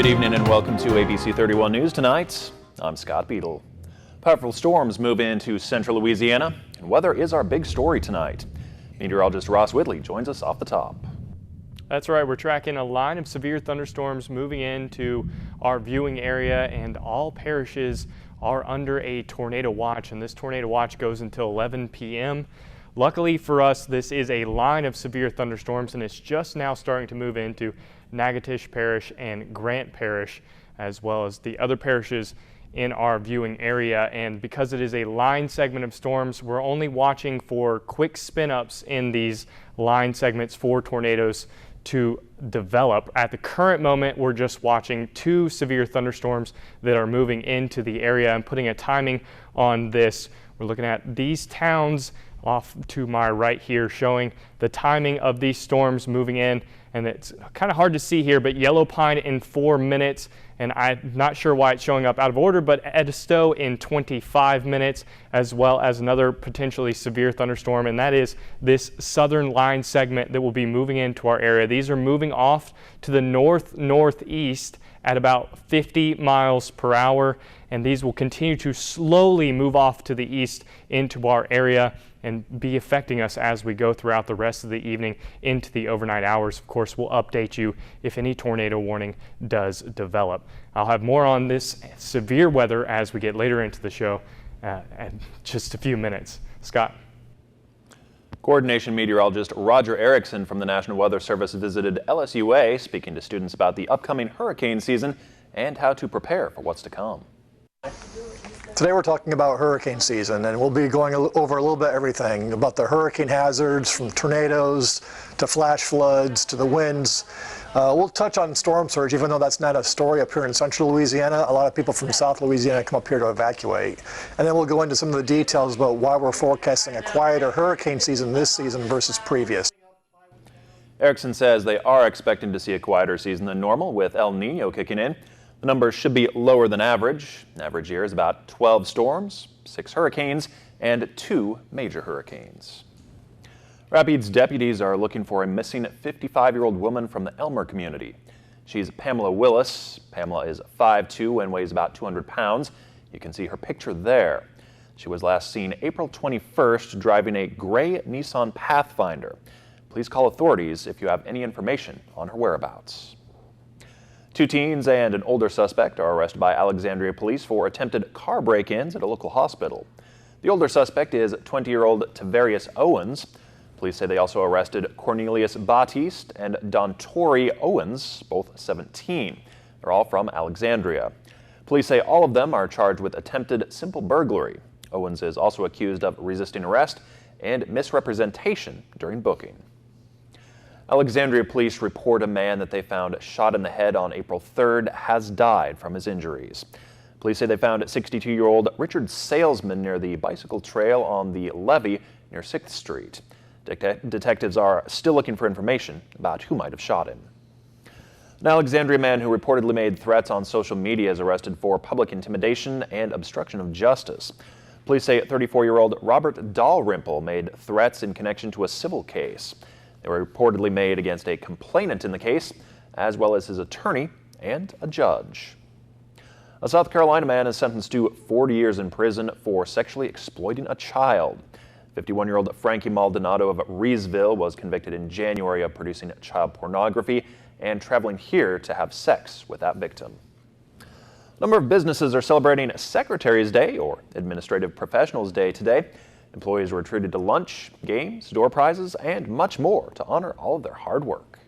Good evening and welcome to ABC 31 News tonight. I'm Scott Beadle. Powerful storms move into central Louisiana, and weather is our big story tonight. Meteorologist Ross Whitley joins us off the top. That's right, we're tracking a line of severe thunderstorms moving into our viewing area, and all parishes are under a tornado watch, and this tornado watch goes until 11 p.m. Luckily for us, this is a line of severe thunderstorms, and it's just now starting to move into Natchitoches Parish and Grant Parish, as well as the other parishes in our viewing area. And because it is a line segment of storms, we're only watching for quick spin-ups in these line segments for tornadoes to develop. At the current moment, we're just watching two severe thunderstorms that are moving into the area. And putting a timing on this, we're looking at these towns off to my right here, showing the timing of these storms moving in. And it's kind of hard to see here, but Yellow Pine in 4 minutes, and I'm not sure why it's showing up out of order, but Edisto in 25 minutes, as well as another potentially severe thunderstorm, and that is this southern line segment that will be moving into our area. These are moving off to the northeast at about 50 miles per hour, and these will continue to slowly move off to the east into our area and be affecting us as we go throughout the rest of the evening into the overnight hours. Of course, we'll update you if any tornado warning does develop. I'll have more on this severe weather as we get later into the show in just a few minutes. Scott. Coordination meteorologist Roger Erickson from the National Weather Service visited LSUA, speaking to students about the upcoming hurricane season and how to prepare for what's to come. Today we're talking about hurricane season, and we'll be going over a little bit everything about the hurricane hazards, from tornadoes to flash floods to the winds. We'll touch on storm surge, even though that's not a story up here in central Louisiana. A lot of people from South Louisiana come up here to evacuate. And then we'll go into some of the details about why we're forecasting a quieter hurricane season this season versus previous. Erickson says they are expecting to see a quieter season than normal, with El Nino kicking in. The numbers should be lower than average. Average year is about 12 storms, 6 hurricanes, and 2 major hurricanes. Rapides deputies are looking for a missing 55-year-old woman from the Elmer community. She's Pamela Willis. Pamela is 5'2" and weighs about 200 pounds. You can see her picture there. She was last seen April 21st driving a gray Nissan Pathfinder. Please call authorities if you have any information on her whereabouts. 2 teens and an older suspect are arrested by Alexandria police for attempted car break-ins at a local hospital. The older suspect is 20-year-old Tavarius Owens. Police say they also arrested Cornelius Batiste and Dontori Owens, both 17. They're all from Alexandria. Police say all of them are charged with attempted simple burglary. Owens is also accused of resisting arrest and misrepresentation during booking. Alexandria police report a man that they found shot in the head on April 3rd has died from his injuries. Police say they found 62-year-old Richard Salesman near the bicycle trail on the levee near 6th Street. Detectives are still looking for information about who might have shot him. An Alexandria man who reportedly made threats on social media is arrested for public intimidation and obstruction of justice. Police say 34-year-old Robert Dalrymple made threats in connection to a civil case. They were reportedly made against a complainant in the case, as well as his attorney and a judge. A South Carolina man is sentenced to 40 years in prison for sexually exploiting a child. 51-year-old Frankie Maldonado of Reesville was convicted in January of producing child pornography and traveling here to have sex with that victim. A number of businesses are celebrating Secretary's Day, or Administrative Professionals Day, today. Employees were treated to lunch, games, door prizes, and much more to honor all of their hard work.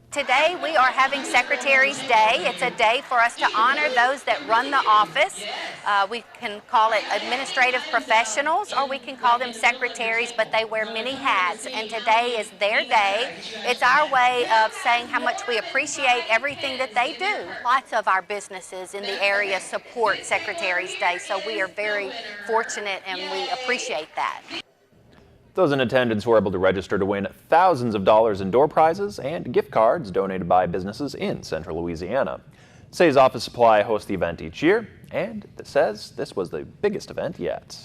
Today we are having Secretary's Day. It's a day for us to honor those that run the office. We can call it administrative professionals, or we can call them secretaries, but they wear many hats, and today is their day. It's our way of saying how much we appreciate everything that they do. Lots of our businesses in the area support Secretary's Day, so we are very fortunate and we appreciate that. Those in attendance were able to register to win thousands of dollars in door prizes and gift cards donated by businesses in central Louisiana. Say's Office Supply hosts the event each year, and it says this was the biggest event yet.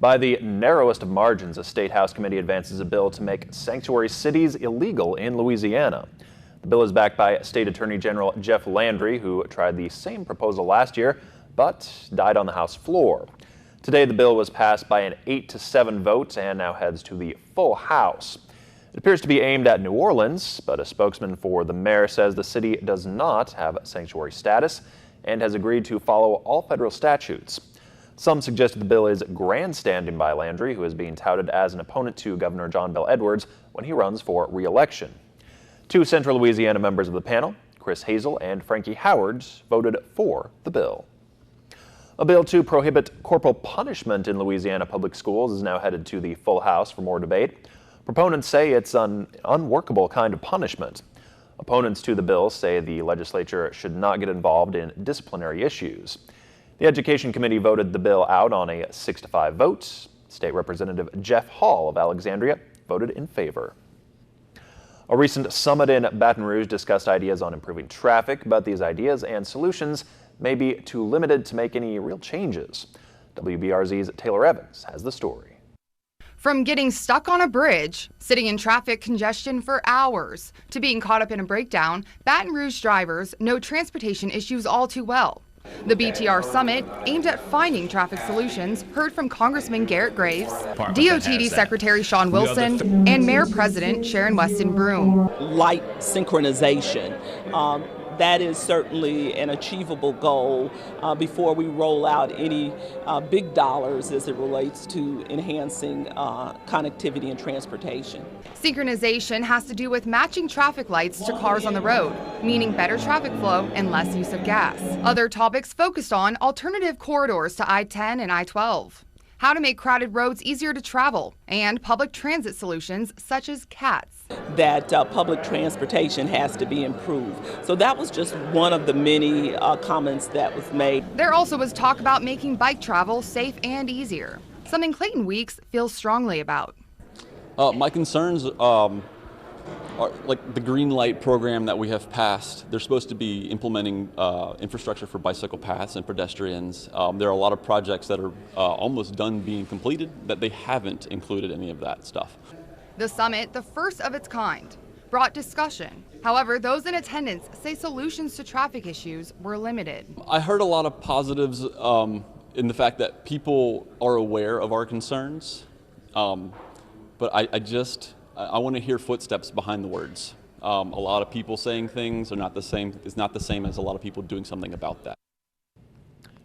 By the narrowest of margins, a State House committee advances a bill to make sanctuary cities illegal in Louisiana. The bill is backed by State Attorney General Jeff Landry, who tried the same proposal last year, but died on the House floor. Today, the bill was passed by an 8-7 vote and now heads to the full House. It appears to be aimed at New Orleans, but a spokesman for the mayor says the city does not have sanctuary status and has agreed to follow all federal statutes. Some suggested the bill is grandstanding by Landry, who is being touted as an opponent to Governor John Bel Edwards when he runs for re-election. Two Central Louisiana members of the panel, Chris Hazel and Frankie Howard, voted for the bill. A bill to prohibit corporal punishment in Louisiana public schools is now headed to the full House for more debate. Proponents say it's an unworkable kind of punishment. Opponents to the bill say the legislature should not get involved in disciplinary issues. The Education Committee voted the bill out on a 6-5 vote. State Representative Jeff Hall of Alexandria voted in favor. A recent summit in Baton Rouge discussed ideas on improving traffic, but these ideas and solutions may be too limited to make any real changes. WBRZ's Taylor Evans has the story. From getting stuck on a bridge, sitting in traffic congestion for hours, to being caught up in a breakdown, Baton Rouge drivers know transportation issues all too well. The BTR Summit, aimed at finding traffic solutions, heard from Congressman Garrett Graves, DOTD Secretary Sean Wilson, and Mayor President Sharon Weston Broome. Light synchronization. That is certainly an achievable goal before we roll out any big dollars as it relates to enhancing connectivity and transportation. Synchronization has to do with matching traffic lights to cars on the road, meaning better traffic flow and less use of gas. Other topics focused on alternative corridors to I-10 and I-12, how to make crowded roads easier to travel, and public transit solutions such as CATS. That public transportation has to be improved. So that was just one of the many comments that was made. There also was talk about making bike travel safe and easier, something Clayton Weeks feels strongly about. My concerns are like the green light program that we have passed. They're supposed to be implementing infrastructure for bicycle paths and pedestrians. There are a lot of projects that are almost done being completed that they haven't included any of that stuff. The summit, the first of its kind, brought discussion. However, those in attendance say solutions to traffic issues were limited. I heard a lot of positives in the fact that people are aware of our concerns, but I want to hear footsteps behind the words. A lot of people saying things are not the same. It's not the same as a lot of people doing something about that.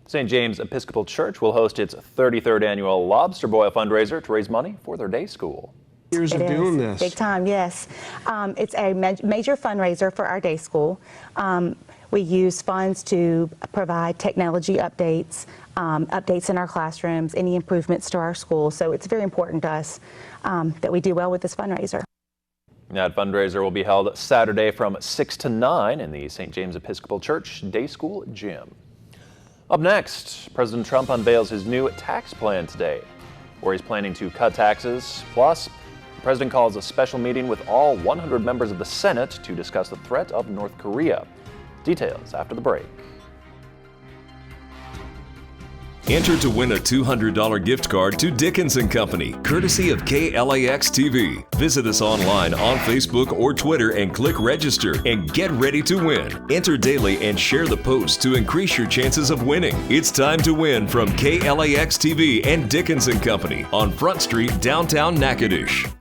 St. James Episcopal Church will host its 33rd annual Lobster Boil fundraiser to raise money for their day school. Years of doing this. Big time, yes. It's a major fundraiser for our day school. We use funds to provide technology updates, updates in our classrooms, any improvements to our school. So it's very important to us that we do well with this fundraiser. That fundraiser will be held Saturday from 6 to 9 in the St. James Episcopal Church Day School Gym. Up next, President Trump unveils his new tax plan today, where he's planning to cut taxes. Plus, the president calls a special meeting with all 100 members of the Senate to discuss the threat of North Korea. Details after the break. Enter to win a $200 gift card to Dickens & Company, courtesy of KLAX TV. Visit us online on Facebook or Twitter and click register and get ready to win. Enter daily and share the post to increase your chances of winning. It's time to win from KLAX TV and Dickens & Company on Front Street, downtown Natchitoches.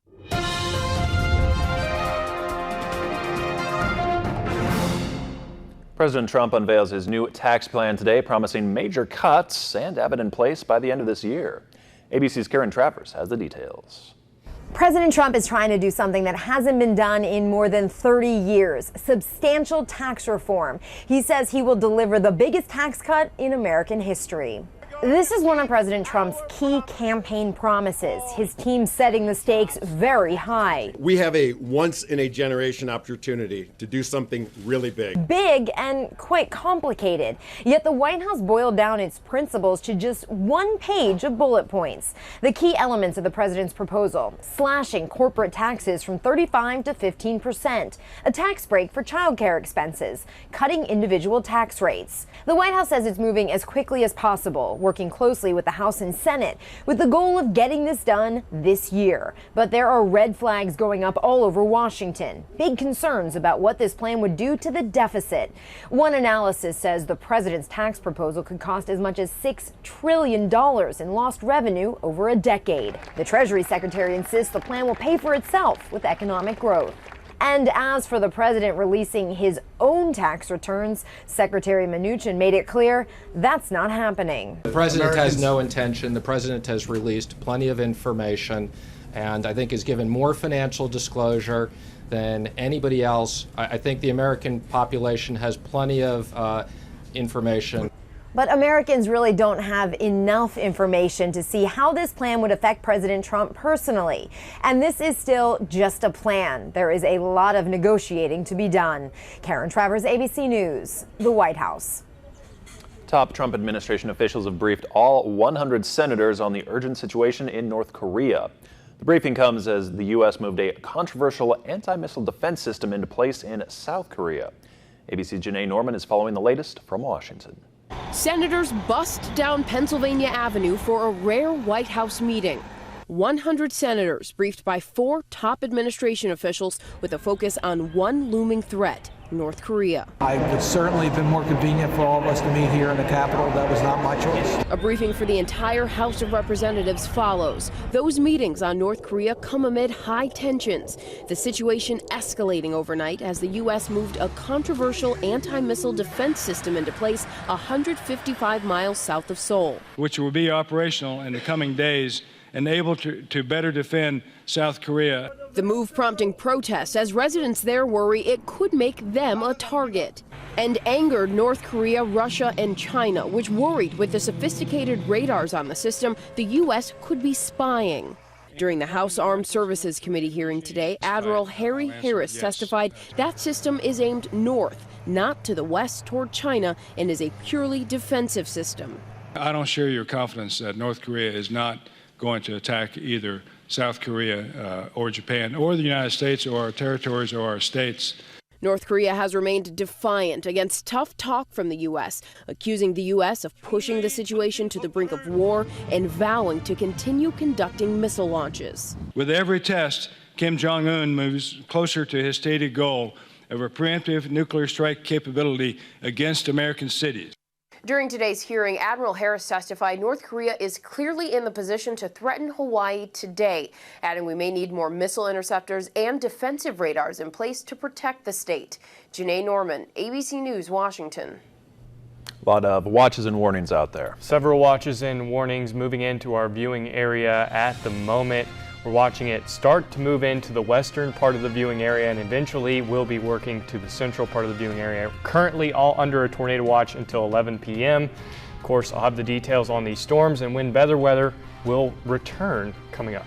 President Trump unveils his new tax plan today, promising major cuts and have it in place by the end of this year. ABC's Karen Travers has the details. President Trump is trying to do something that hasn't been done in more than 30 years, substantial tax reform. He says he will deliver the biggest tax cut in American history. This is one of President Trump's key campaign promises, his team setting the stakes very high. We have a once-in-a-generation opportunity to do something really big. Big and quite complicated. Yet the White House boiled down its principles to just one page of bullet points. The key elements of the president's proposal: slashing corporate taxes from 35% to 15%, a tax break for child care expenses, cutting individual tax rates. The White House says it's moving as quickly as possible, working closely with the House and Senate with the goal of getting this done this year. But there are red flags going up all over Washington. Big concerns about what this plan would do to the deficit. One analysis says the president's tax proposal could cost as much as $6 trillion in lost revenue over a decade. The Treasury Secretary insists the plan will pay for itself with economic growth. And as for the president releasing his own tax returns, Secretary Mnuchin made it clear that's not happening. The president has no intention. The president has released plenty of information and I think has given more financial disclosure than anybody else. I think the American population has plenty of information. But Americans really don't have enough information to see how this plan would affect President Trump personally. And this is still just a plan. There is a lot of negotiating to be done. Karen Travers, ABC News, the White House. Top Trump administration officials have briefed all 100 senators on the urgent situation in North Korea. The briefing comes as the U.S. moved a controversial anti-missile defense system into place in South Korea. ABC's Janae Norman is following the latest from Washington. Senators bust down Pennsylvania Avenue for a rare White House meeting. 100 senators briefed by 4 top administration officials with a focus on one looming threat, North Korea. It would certainly have been more convenient for all of us to meet here in the Capitol. That was not my choice. A briefing for the entire House of Representatives follows. Those meetings on North Korea come amid high tensions. The situation escalating overnight as the U.S. moved a controversial anti-missile defense system into place 155 miles south of Seoul, which will be operational in the coming days and able to better defend South Korea. The move prompting protests as residents there worry it could make them a target, and angered North Korea, Russia, and China, which worried with the sophisticated radars on the system, the U.S. could be spying. During the House Armed Services Committee hearing today, Admiral Harry Harris testified that system is aimed north, not to the west toward China, and is a purely defensive system. I don't share your confidence that North Korea is not going to attack either South Korea or Japan or the United States or our territories or our states. North Korea has remained defiant against tough talk from the U.S., accusing the U.S. of pushing the situation to the brink of war and vowing to continue conducting missile launches. With every test, Kim Jong-un moves closer to his stated goal of a preemptive nuclear strike capability against American cities. During today's hearing, Admiral Harris testified North Korea is clearly in the position to threaten Hawaii today, adding we may need more missile interceptors and defensive radars in place to protect the state. Janae Norman, ABC News, Washington. A lot of watches and warnings out there. Several watches and warnings moving into our viewing area at the moment. We're watching it start to move into the western part of the viewing area and eventually will be working to the central part of the viewing area. Currently all under a tornado watch until 11 p.m. Of course, I'll have the details on these storms and when better weather will return coming up.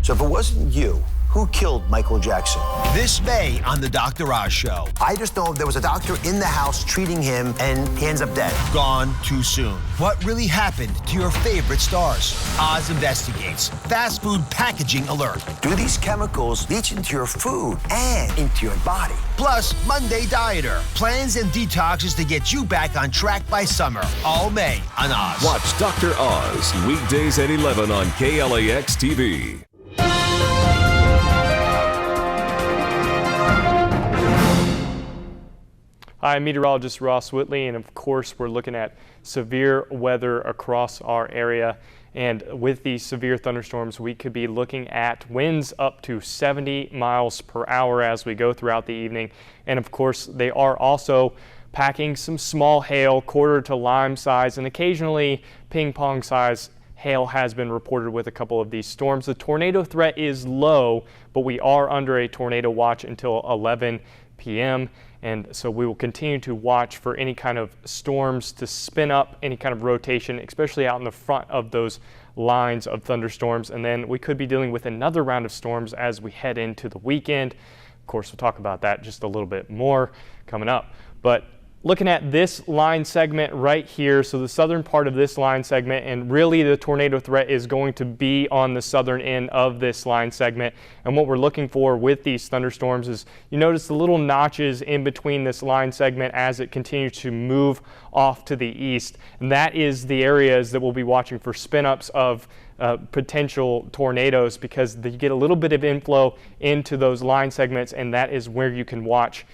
So if it wasn't you, who killed Michael Jackson? This May on The Dr. Oz Show. I just know there was a doctor in the house treating him and he ends up dead. Gone too soon. What really happened to your favorite stars? Oz investigates. Fast food packaging alert. Do these chemicals leach into your food and into your body? Plus, Monday Dieter. Plans and detoxes to get you back on track by summer. All May on Oz. Watch Dr. Oz weekdays at 11 on KLAX TV. Hi, I'm meteorologist Ross Whitley, and of course we're looking at severe weather across our area. And with these severe thunderstorms, we could be looking at winds up to 70 miles per hour as we go throughout the evening. And of course, they are also packing some small hail, quarter to lime size, and occasionally ping pong size hail has been reported with a couple of these storms. The tornado threat is low, but we are under a tornado watch until 11 p.m. And so we will continue to watch for any kind of storms to spin up, any kind of rotation, especially out in the front of those lines of thunderstorms. And then we could be dealing with another round of storms as we head into the weekend. Of course, we'll talk about that just a little bit more coming up. But looking at this line segment right here, so the southern part of this line segment, and really the tornado threat is going to be on the southern end of this line segment. And what we're looking for with these thunderstorms is, you notice the little notches in between this line segment as it continues to move off to the east. And that is the areas that we'll be watching for spin-ups of potential tornadoes, because you get a little bit of inflow into those line segments, and that is where you can watch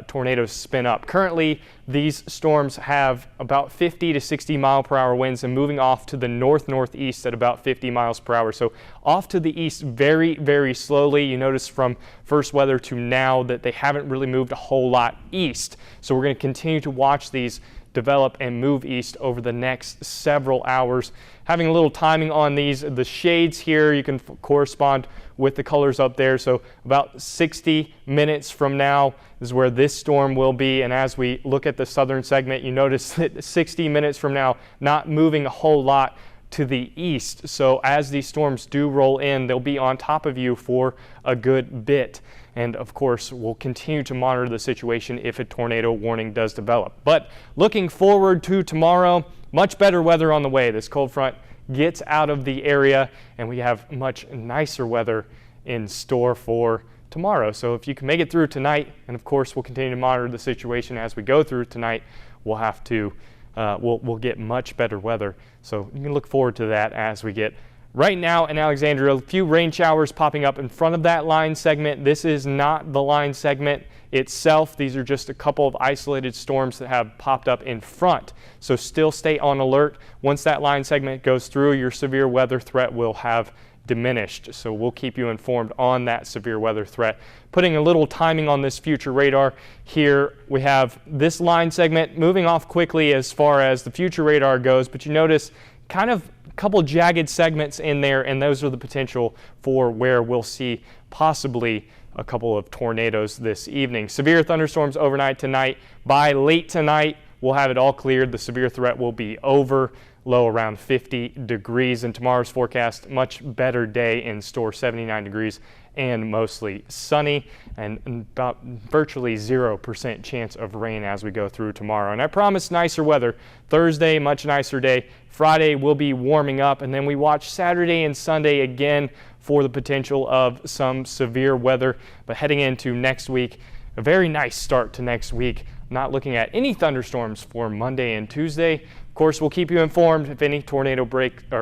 tornadoes spin up. Currently, these storms have about 50 to 60 mile per hour winds and moving off to the northeast at about 50 miles per hour. So off to the east very, very slowly. You notice from first weather to now that they haven't really moved a whole lot east. So we're going to continue to watch these develop and move east over the next several hours. Having a little timing on these, the shades here, you can correspond with the colors up there. So about 60 minutes from now is where this storm will be. And as we look at the southern segment, you notice that 60 minutes from now, not moving a whole lot to the east. So as these storms do roll in, they'll be on top of you for a good bit. And of course, we'll continue to monitor the situation if a tornado warning does develop. But looking forward to tomorrow, much better weather on the way. This cold front gets out of the area and we have much nicer weather in store for tomorrow. So if you can make it through tonight, and of course we'll continue to monitor the situation as we go through tonight, we'll have to we'll get much better weather. So you can look forward to that as we get. Right now in Alexandria, a few rain showers popping up in front of that line segment. This is not the line segment itself. These are just a couple of isolated storms that have popped up in front. So still stay on alert. Once that line segment goes through, your severe weather threat will have diminished. So we'll keep you informed on that severe weather threat. Putting a little timing on this future radar here, we have this line segment moving off quickly as far as the future radar goes, but you notice kind of a couple jagged segments in there, and those are the potential for where we'll see possibly a couple of tornadoes this evening. Severe thunderstorms overnight tonight. By late tonight, we'll have it all cleared. The severe threat will be over. Low around 50 degrees. In tomorrow's forecast, much better day in store, 79 degrees and mostly sunny, and about virtually 0% chance of rain as we go through tomorrow. And I promise nicer weather. Thursday, much nicer day. Friday will be warming up, and then we watch Saturday and Sunday again for the potential of some severe weather. But heading into next week, a very nice start to next week. Not looking at any thunderstorms for Monday and Tuesday. Of course, we'll keep you informed if any tornado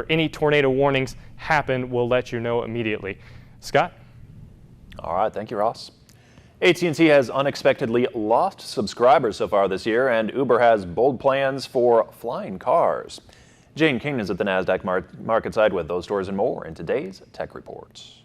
any tornado warnings happen. We'll let you know immediately. Scott? All right, thank you, Ross. AT&T has unexpectedly lost subscribers so far this year, and Uber has bold plans for flying cars. Jane King is at the NASDAQ market side with those stories and more in today's Tech Reports.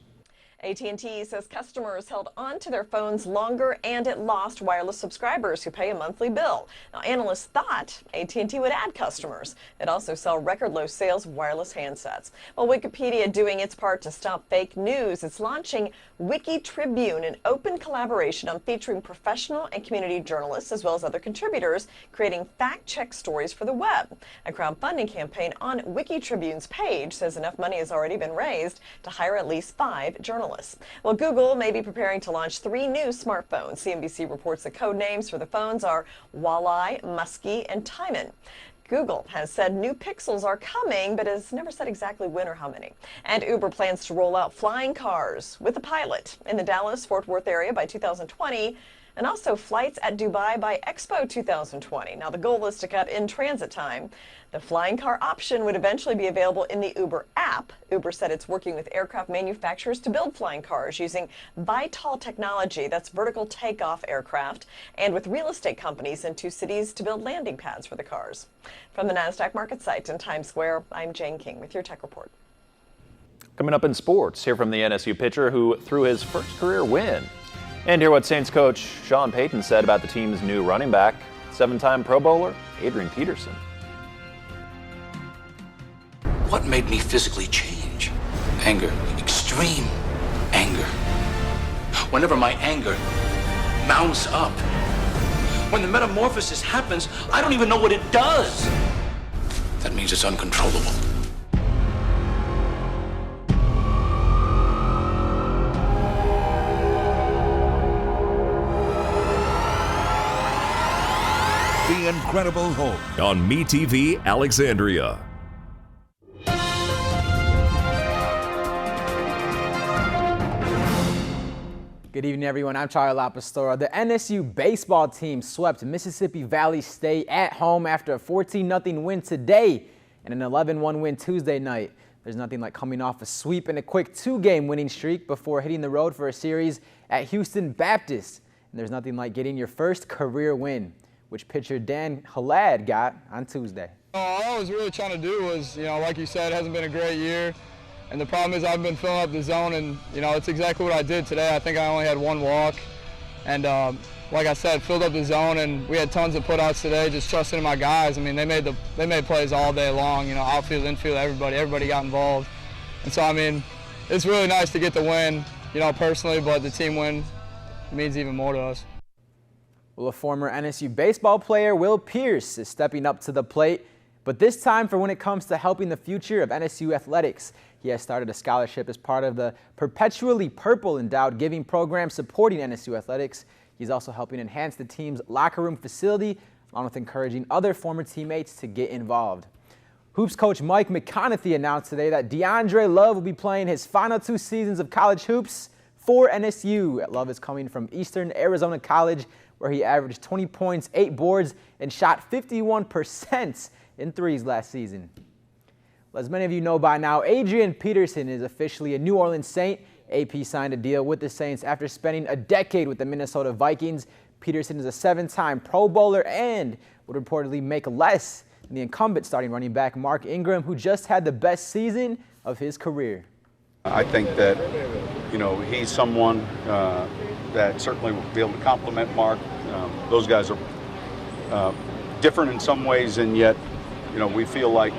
AT&T says customers held on to their phones longer and it lost wireless subscribers who pay a monthly bill. Now, analysts thought AT&T would add customers. It also saw record low sales of wireless handsets. Well, Wikipedia doing its part to stop fake news. It's launching Wiki Tribune, an open collaboration on featuring professional and community journalists as well as other contributors creating fact-check stories for the web. A crowdfunding campaign on Wiki Tribune's page says enough money has already been raised to hire at least 5 journalists. Well, Google may be preparing to launch 3 new smartphones. CNBC reports the code names for the phones are Walleye, Muskie, and Timon. Google has said new Pixels are coming, but has never said exactly when or how many. And Uber plans to roll out flying cars with a pilot in the Dallas-Fort Worth area by 2020. And also flights at Dubai by Expo 2020. Now, the goal is to cut in-transit time. The flying car option would eventually be available in the Uber app. Uber said it's working with aircraft manufacturers to build flying cars using VITOL technology, that's vertical takeoff aircraft, and with real estate companies in 2 cities to build landing pads for the cars. From the NASDAQ market site in Times Square, I'm Jane King with your Tech Report. Coming up in sports, hear from the NSU pitcher who threw his first career win. And hear what Saints coach Sean Payton said about the team's new running back, 7-time Pro Bowler Adrian Peterson. What made me physically change? Anger, extreme anger. Whenever my anger mounts up, when the metamorphosis happens, I don't even know what it does. That means it's uncontrollable. the incredible home on MeTV Alexandria. Good evening, everyone. I'm Charlie LaPastora. The NSU baseball team swept Mississippi Valley State at home after a 14-0 win today and an 11-1 win Tuesday night. There's nothing like coming off a sweep and a quick 2-game winning streak before hitting the road for a series at Houston Baptist. And there's nothing like getting your first career win, which pitcher Dan Halad got on Tuesday. All I was really trying to do was, like you said, it hasn't been a great year. And the problem is I've been filling up the zone, and, it's exactly what I did today. I think I only had one walk. And like I said, filled up the zone, and we had tons of putouts today, just trusting in my guys. I mean, they made plays all day long, outfield, infield, everybody got involved. And so, I mean, it's really nice to get the win, personally, but the team win means even more to us. Well, a former NSU baseball player, Will Pierce, is stepping up to the plate, but this time for when it comes to helping the future of NSU athletics. He has started a scholarship as part of the Perpetually Purple Endowed Giving Program supporting NSU athletics. He's also helping enhance the team's locker room facility, along with encouraging other former teammates to get involved. Hoops coach Mike McConaughey announced today that DeAndre Love will be playing his final 2 seasons of college hoops for NSU. Love is coming from Eastern Arizona College, where he averaged 20 points, 8 boards, and shot 51% in threes last season. Well, as many of you know by now, Adrian Peterson is officially a New Orleans Saint. AP signed a deal with the Saints after spending a decade with the Minnesota Vikings. Peterson is a 7-time Pro Bowler and would reportedly make less than the incumbent starting running back Mark Ingram, who just had the best season of his career. I think that, he's someone that certainly will be able to complement Mark. Those guys are different in some ways, and yet, we feel like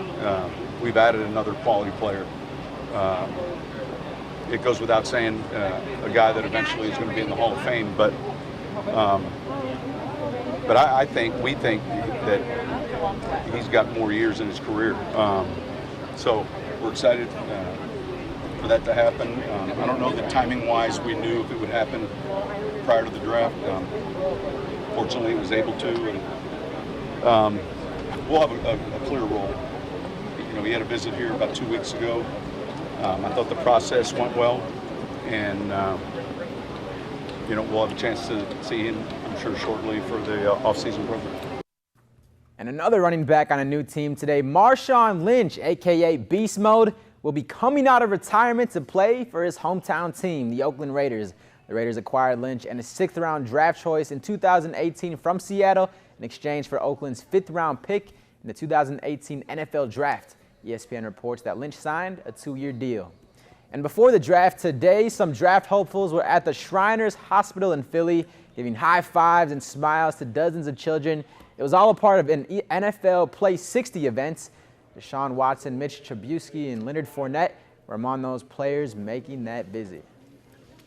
we've added another quality player. It goes without saying, a guy that eventually is going to be in the Hall of Fame, but we think that he's got more years in his career. So we're excited for that to happen. I don't know that timing-wise we knew if it would happen prior to the draft. Fortunately, it was able to, and we'll have a clear role. He had a visit here about 2 weeks ago. I thought the process went well, and we'll have a chance to see him, I'm sure, shortly for the off-season program. And another running back on a new team today, Marshawn Lynch, a.k.a. Beast Mode, will be coming out of retirement to play for his hometown team, the Oakland Raiders. The Raiders acquired Lynch and a 6th-round draft choice in 2018 from Seattle in exchange for Oakland's 5th-round pick in the 2018 NFL Draft. ESPN reports that Lynch signed a 2-year deal. And before the draft today, some draft hopefuls were at the Shriners Hospital in Philly, giving high fives and smiles to dozens of children. It was all a part of an NFL Play 60 event. Deshaun Watson, Mitch Trubisky, and Leonard Fournette were among those players making that visit.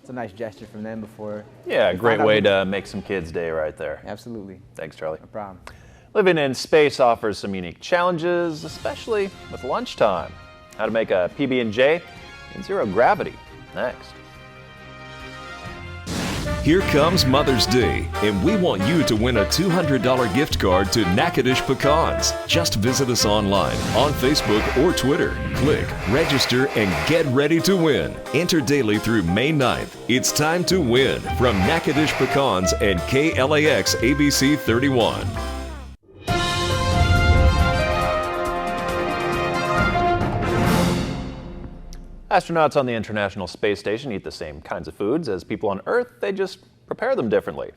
It's a nice gesture from them before. Yeah, great way to make some kids' day right there. Absolutely. Thanks, Charlie. No problem. Living in space offers some unique challenges, especially with lunchtime. How to make a PB&J in zero gravity. Next. Here comes Mother's Day, and we want you to win a $200 gift card to Natchitoches Pecans. Just visit us online, on Facebook or Twitter. Click, register, and get ready to win. Enter daily through May 9th. It's time to win from Natchitoches Pecans and KLAX ABC 31. Astronauts on the International Space Station eat the same kinds of foods as people on Earth, they just prepare them differently.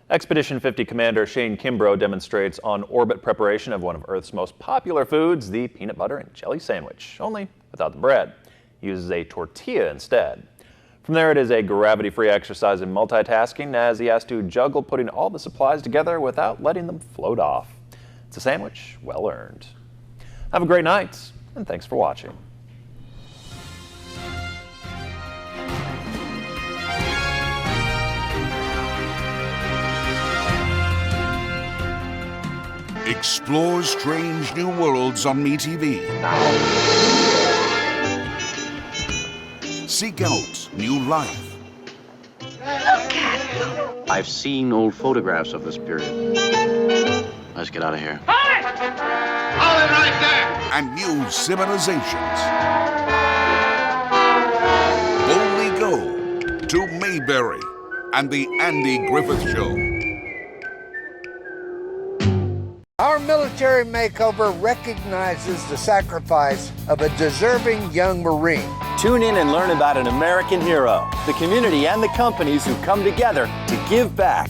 Expedition 50 Commander Shane Kimbrough demonstrates on-orbit preparation of one of Earth's most popular foods, the peanut butter and jelly sandwich, only without the bread. He uses a tortilla instead. From there, it is a gravity-free exercise in multitasking as he has to juggle putting all the supplies together without letting them float off. It's a sandwich well earned. Have a great night, and thanks for watching. Explore strange new worlds on MeTV. Seek out new life. Look at him. I've seen old photographs of this period. Let's get out of here. Hold it right there! And new civilizations. Boldly go to Mayberry and the Andy Griffith Show. Our military makeover recognizes the sacrifice of a deserving young Marine. Tune in and learn about an American hero, the community and the companies who come together to give back